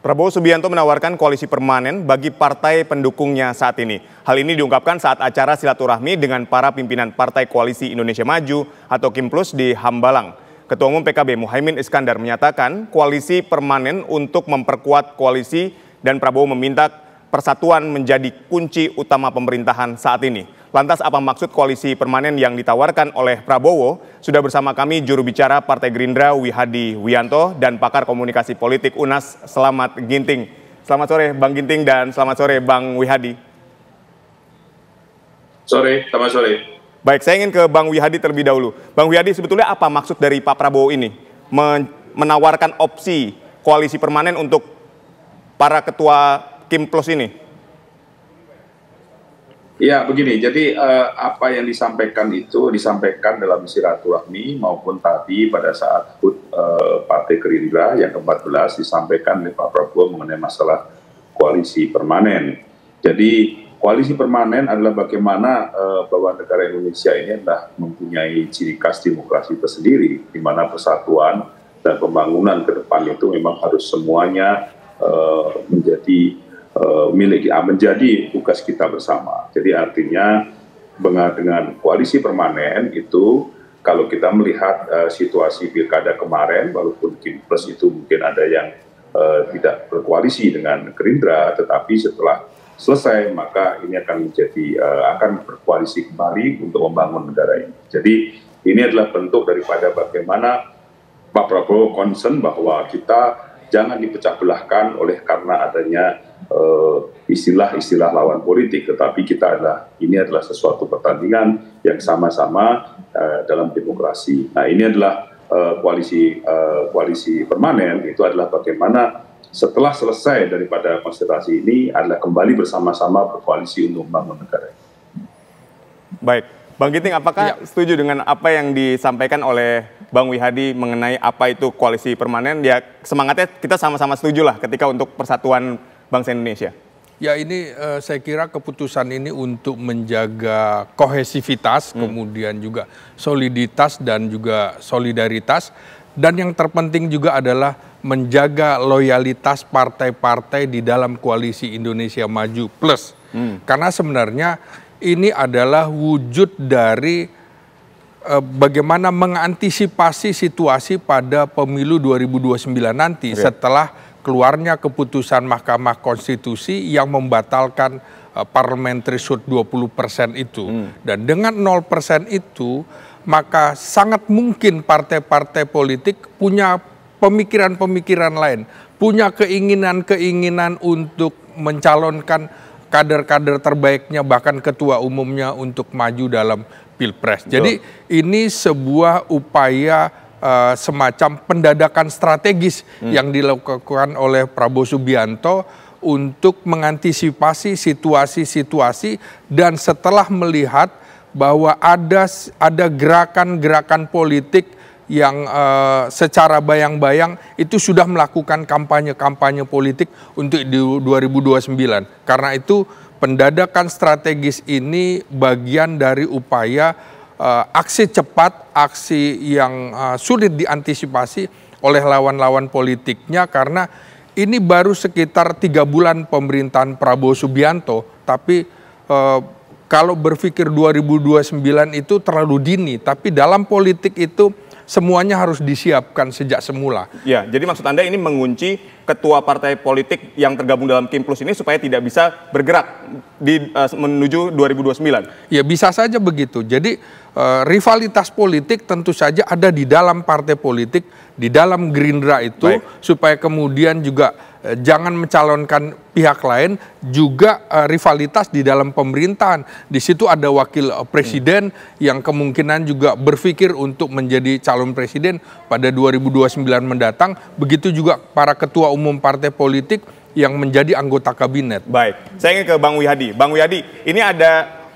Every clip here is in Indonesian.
Prabowo Subianto menawarkan koalisi permanen bagi partai pendukungnya saat ini. Hal ini diungkapkan saat acara silaturahmi dengan para pimpinan Partai Koalisi Indonesia Maju atau KIMPLUS di Hambalang. Ketua Umum PKB Muhaimin Iskandar menyatakan koalisi permanen untuk memperkuat koalisi dan Prabowo meminta persatuan menjadi kunci utama pemerintahan saat ini. Lantas apa maksud koalisi permanen yang ditawarkan oleh Prabowo? Sudah bersama kami juru bicara Partai Gerindra Wihadi Wianto dan pakar komunikasi politik UNAS Selamat Ginting. Selamat sore Bang Ginting dan selamat sore Bang Wihadi. Selamat sore. Baik, saya ingin ke Bang Wihadi terlebih dahulu. Bang Wihadi, sebetulnya apa maksud dari Pak Prabowo ini menawarkan opsi koalisi permanen untuk para ketua KIMPLUS ini? Ya, begini. Jadi apa yang disampaikan itu disampaikan dalam silaturahmi maupun tadi pada saat HUT Partai Gerindra yang ke-14 disampaikan oleh Pak Prabowo mengenai masalah koalisi permanen. Jadi koalisi permanen adalah bagaimana bahwa negara Indonesia ini adalah mempunyai ciri khas demokrasi tersendiri, di mana persatuan dan pembangunan ke depan itu memang harus semuanya menjadi tugas kita bersama. Jadi artinya dengan koalisi permanen itu kalau kita melihat situasi pilkada kemarin, walaupun KIMPLUS itu mungkin ada yang tidak berkoalisi dengan Gerindra, tetapi setelah selesai maka ini akan akan berkoalisi kembali untuk membangun negara ini. Jadi ini adalah bentuk daripada bagaimana Pak Prabowo concern bahwa kita jangan dipecah belahkan oleh karena adanya istilah-istilah lawan politik, tetapi ini adalah sesuatu pertandingan yang sama-sama dalam demokrasi. Nah, ini adalah koalisi permanen, itu adalah bagaimana setelah selesai daripada konsentrasi ini adalah kembali bersama-sama berkoalisi untuk membangun negara. Baik, Bang Ginting, apakah setuju dengan apa yang disampaikan oleh Bang Wihadi mengenai apa itu koalisi permanen? Ya, semangatnya kita sama-sama setuju lah ketika untuk persatuan bangsa Indonesia. Ya, ini saya kira keputusan ini untuk menjaga kohesivitas, kemudian juga soliditas dan juga solidaritas. Dan yang terpenting juga adalah menjaga loyalitas partai-partai di dalam koalisi Indonesia Maju Plus. Karena sebenarnya ini adalah wujud dari bagaimana mengantisipasi situasi pada pemilu 2029 nanti setelah keluarnya keputusan Mahkamah Konstitusi yang membatalkan parliamentary threshold 20% itu. Dan dengan 0% itu, maka sangat mungkin partai-partai politik punya pemikiran-pemikiran lain, punya keinginan-keinginan untuk mencalonkan kader-kader terbaiknya, bahkan ketua umumnya untuk maju dalam Pilpres. Jadi ini sebuah upaya semacam pendadakan strategis yang dilakukan oleh Prabowo Subianto untuk mengantisipasi situasi-situasi, dan setelah melihat bahwa ada gerakan-gerakan politik yang secara bayang-bayang itu sudah melakukan kampanye-kampanye politik untuk di 2029. Karena itu pendadakan strategis ini bagian dari upaya aksi cepat, aksi yang sulit diantisipasi oleh lawan-lawan politiknya, karena ini baru sekitar 3 bulan pemerintahan Prabowo Subianto, tapi kalau berpikir 2029 itu terlalu dini, tapi dalam politik itu semuanya harus disiapkan sejak semula. Ya, jadi maksud Anda ini mengunci ketua partai politik yang tergabung dalam KIMPLUS ini supaya tidak bisa bergerak menuju 2029? Ya, bisa saja begitu. Jadi rivalitas politik tentu saja ada di dalam partai politik, di dalam Gerindra itu. Baik. Supaya kemudian juga jangan mencalonkan pihak lain, juga rivalitas di dalam pemerintahan. Di situ ada wakil presiden yang kemungkinan juga berpikir untuk menjadi calon presiden pada 2029 mendatang. Begitu juga para ketua umum partai politik yang menjadi anggota kabinet. Baik, saya ingin ke Bang Wihadi. Bang Wihadi, ini ada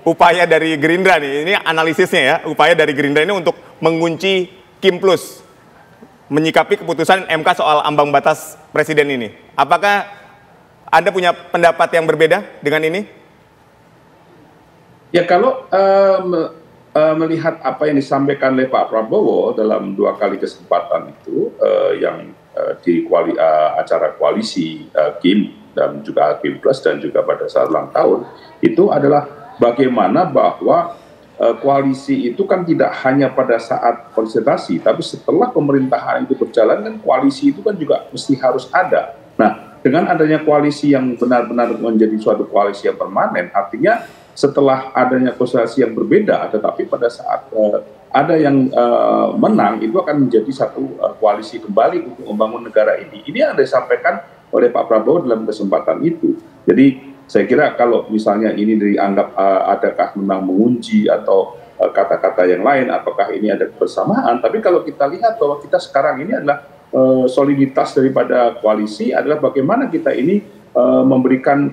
upaya dari Gerindra nih, ini analisisnya ya, upaya dari Gerindra ini untuk mengunci KIMPLUS, menyikapi keputusan MK soal ambang batas presiden ini. Apakah Anda punya pendapat yang berbeda dengan ini? Ya, kalau melihat apa yang disampaikan oleh Pak Prabowo dalam 2 kali kesempatan itu, yang di acara koalisi KIM dan juga KIM Plus dan juga pada saat ulang tahun itu adalah bagaimana bahwa koalisi itu kan tidak hanya pada saat konsultasi, tapi setelah pemerintahan itu berjalan kan koalisi itu kan juga mesti harus ada. Nah, dengan adanya koalisi yang benar-benar menjadi suatu koalisi yang permanen, artinya setelah adanya konsultasi yang berbeda, tetapi pada saat ada yang menang, itu akan menjadi satu koalisi kembali untuk membangun negara ini. Ini yang disampaikan oleh Pak Prabowo dalam kesempatan itu. Jadi saya kira kalau misalnya ini dianggap adakah memang mengunci atau kata-kata yang lain, apakah ini ada kebersamaan, tapi kalau kita lihat bahwa kita sekarang ini adalah soliditas daripada koalisi adalah bagaimana kita ini memberikan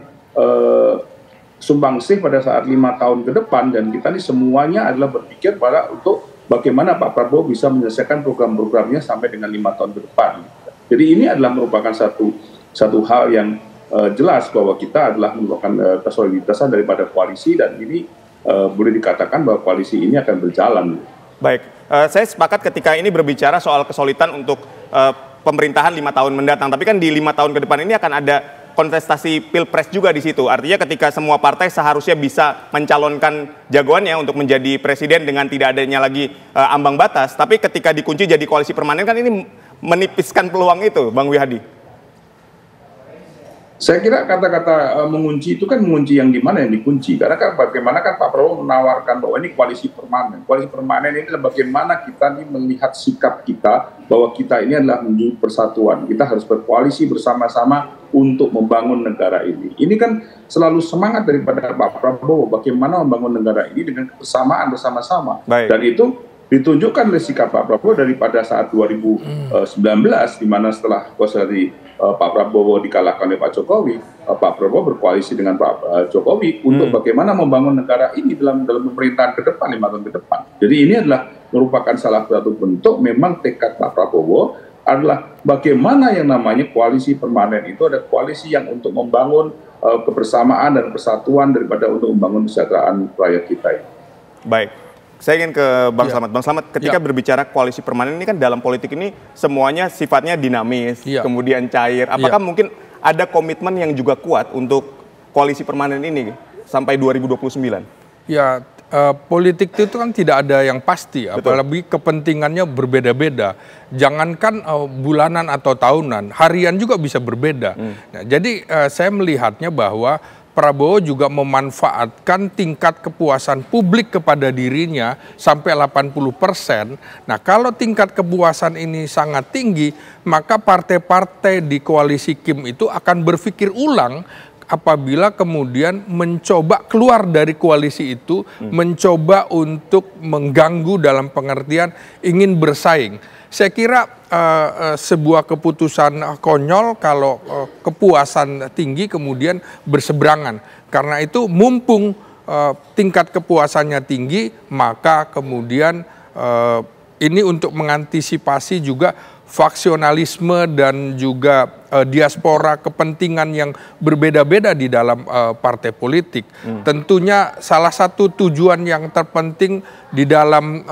sumbangsih pada saat 5 tahun ke depan, dan kita ini semuanya adalah berpikir pada untuk bagaimana Pak Prabowo bisa menyelesaikan program-programnya sampai dengan 5 tahun ke depan. Jadi ini adalah merupakan satu hal yang jelas bahwa kita adalah merupakan kesoliditasan daripada koalisi, dan ini boleh dikatakan bahwa koalisi ini akan berjalan. Baik, saya sepakat ketika ini berbicara soal kesulitan untuk pemerintahan 5 tahun mendatang, tapi kan di 5 tahun ke depan ini akan ada kontestasi pilpres juga di situ. Artinya ketika semua partai seharusnya bisa mencalonkan jagoannya untuk menjadi presiden dengan tidak adanya lagi ambang batas, tapi ketika dikunci jadi koalisi permanen kan ini menipiskan peluang itu, Bang Wihadi. Saya kira kata-kata mengunci itu kan mengunci yang gimana yang dikunci, karena kan bagaimana kan Pak Prabowo menawarkan bahwa ini koalisi permanen. Koalisi permanen ini adalah bagaimana kita ini melihat sikap kita bahwa kita ini adalah menuju persatuan. Kita harus berkoalisi bersama-sama untuk membangun negara ini. Ini kan selalu semangat daripada Pak Prabowo bagaimana membangun negara ini dengan kebersamaan bersama-sama. Dan itu ditunjukkan oleh sikap Pak Prabowo daripada saat 2019 di mana setelah konsolidasi Pak Prabowo dikalahkan oleh Pak Jokowi, Pak Prabowo berkoalisi dengan Pak Jokowi untuk bagaimana membangun negara ini dalam pemerintahan ke depan, 5 tahun ke depan. Jadi ini adalah merupakan salah satu bentuk memang tekad Pak Prabowo adalah bagaimana yang namanya koalisi permanen itu ada koalisi yang untuk membangun kebersamaan dan persatuan daripada untuk membangun kesejahteraan rakyat kita ini. Baik. Saya ingin ke Bang Slamet. Bang Slamet, ketika berbicara koalisi permanen ini kan dalam politik ini semuanya sifatnya dinamis, kemudian cair. Apakah mungkin ada komitmen yang juga kuat untuk koalisi permanen ini sampai 2029? Ya, politik itu kan tidak ada yang pasti, apalagi kepentingannya berbeda-beda. Jangankan bulanan atau tahunan, harian juga bisa berbeda. Nah, jadi saya melihatnya bahwa Prabowo juga memanfaatkan tingkat kepuasan publik kepada dirinya sampai 80%. Nah, kalau tingkat kepuasan ini sangat tinggi, maka partai-partai di koalisi KIM itu akan berpikir ulang apabila kemudian mencoba keluar dari koalisi itu, mencoba untuk mengganggu dalam pengertian ingin bersaing. Saya kira sebuah keputusan konyol kalau kepuasan tinggi kemudian berseberangan. Karena itu mumpung tingkat kepuasannya tinggi, maka kemudian ini untuk mengantisipasi juga faksionalisme dan juga diaspora kepentingan yang berbeda-beda di dalam partai politik. Tentunya salah satu tujuan yang terpenting di dalam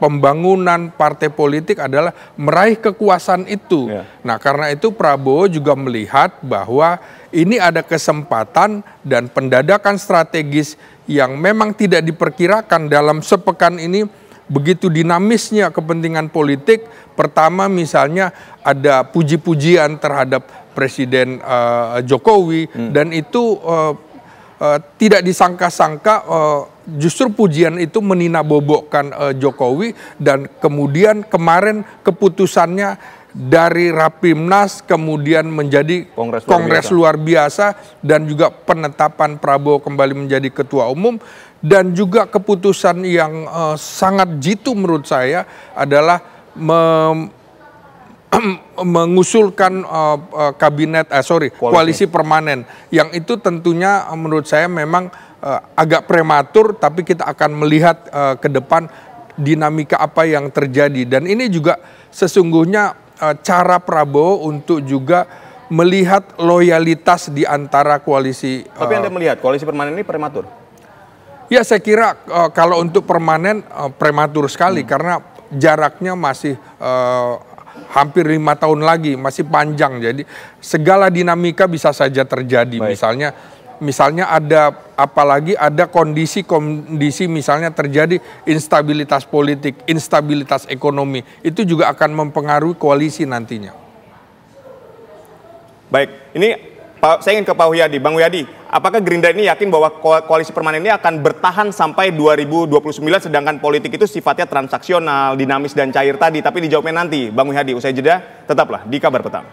pembangunan partai politik adalah meraih kekuasaan itu. Nah, karena itu Prabowo juga melihat bahwa ini ada kesempatan dan pendadakan strategis yang memang tidak diperkirakan dalam sepekan ini. Begitu dinamisnya kepentingan politik, pertama misalnya ada puji-pujian terhadap Presiden Jokowi, dan itu tidak disangka-sangka justru pujian itu meninabobokan Jokowi, dan kemudian kemarin keputusannya dari Rapimnas kemudian menjadi Kongres luar biasa dan juga penetapan Prabowo kembali menjadi ketua umum. Dan juga keputusan yang sangat jitu menurut saya adalah mengusulkan koalisi permanen, yang itu tentunya menurut saya memang agak prematur, tapi kita akan melihat ke depan dinamika apa yang terjadi. Dan ini juga sesungguhnya cara Prabowo untuk juga melihat loyalitas di antara koalisi. Tapi Anda melihat koalisi permanen ini prematur? Ya, saya kira kalau untuk permanen prematur sekali karena jaraknya masih hampir 5 tahun lagi, masih panjang. Jadi segala dinamika bisa saja terjadi. Misalnya ada apalagi ada kondisi misalnya terjadi instabilitas politik, instabilitas ekonomi, itu juga akan mempengaruhi koalisi nantinya. Baik, ini saya ingin ke Pak Wiyadi. Bang Wiyadi, apakah Gerindra ini yakin bahwa koalisi permanen ini akan bertahan sampai 2029, sedangkan politik itu sifatnya transaksional, dinamis dan cair tadi, tapi dijawabnya nanti. Bang Wiyadi, usai jeda, tetaplah di Kabar Petang.